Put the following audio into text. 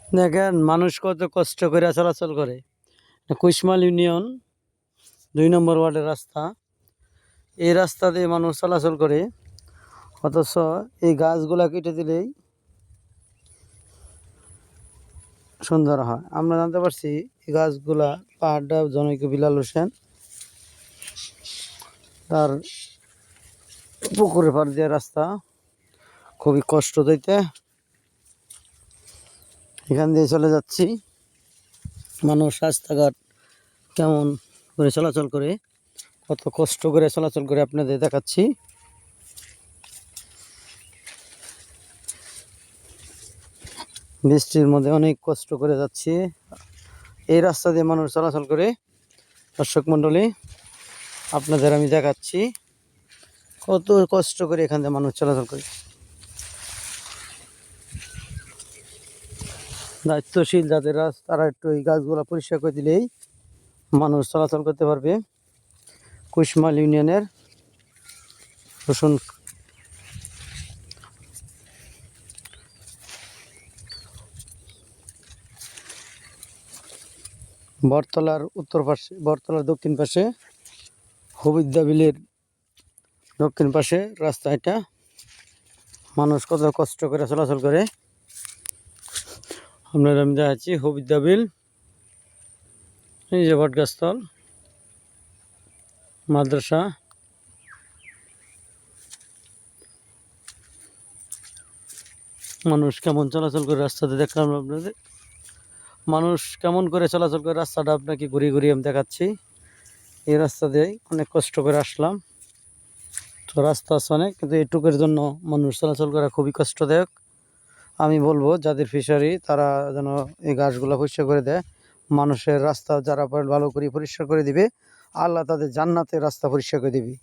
দেখেন মানুষ কত কষ্ট করে চলাচল করে। কুশমাল ইউনিয়ন ২ নম্বর ওয়ার্ডের রাস্তা। এই রাস্তা দিয়ে মানুষ চলাচল করে, অথচ এই গাছগুলা কেটে দিলেই সুন্দর হয়। আমরা জানতে পারছি এই গাছগুলা পাহাড়টা জনৈক বিলাল হোসেন তার পুকুরের পাড় দিয়ে রাস্তা, খুবই কষ্ট দিতে এখান দিয়ে চলে যাচ্ছি। মানুষ রাস্তাঘাট কেমন করে চলাচল করে, কত কষ্ট করে চলাচল করে আপনাদের দেখাচ্ছি। বৃষ্টির মধ্যে অনেক কষ্ট করে যাচ্ছি। এই রাস্তা দিয়ে মানুষ চলাচল করে। দর্শক মণ্ডলী, আপনাদের আমি দেখাচ্ছি কত কষ্ট করে এখান থেকে মানুষ চলাচল করে। দায়িত্বশীল যাদের তারা একটু এই গাছগুলো পরিষ্কার করে দিলেই মানুষ চলাচল করতে পারবে। কুশমাল ইউনিয়নের রসুন বটতলার উত্তর পাশে, বটতলার দক্ষিণ পাশে, হবিদ্যা বিলের দক্ষিণ পাশে রাস্তা। এটা মানুষ কত কষ্ট করে চলাচল করে আপনারা আমি দেখাচ্ছি। হবিদ্যা বিল, এই যে বটগাছতল মাদ্রাসা। মানুষ কেমন চলাচল করে রাস্তাতে দেখলাম আপনাদের। মানুষ কেমন করে চলাচল করে রাস্তাটা আপনাকে ঘুরিয়ে ঘুরিয়ে আমি দেখাচ্ছি। এই রাস্তা দিয়ে অনেক কষ্ট করে আসলাম। তো রাস্তা আছে অনেক, কিন্তু এইটুকের জন্য মানুষ চলাচল করা খুবই কষ্টদায়ক। আমি বলবো যাদের ফিশারি তারা যেন এই গাছগুলো পরিষ্কার করে দেয়। মানুষের রাস্তা যারা ভালো করে পরিষ্কার করে দিবে, আল্লাহ তাদের জান্নাতের রাস্তা পরিষ্কার করে দিবে।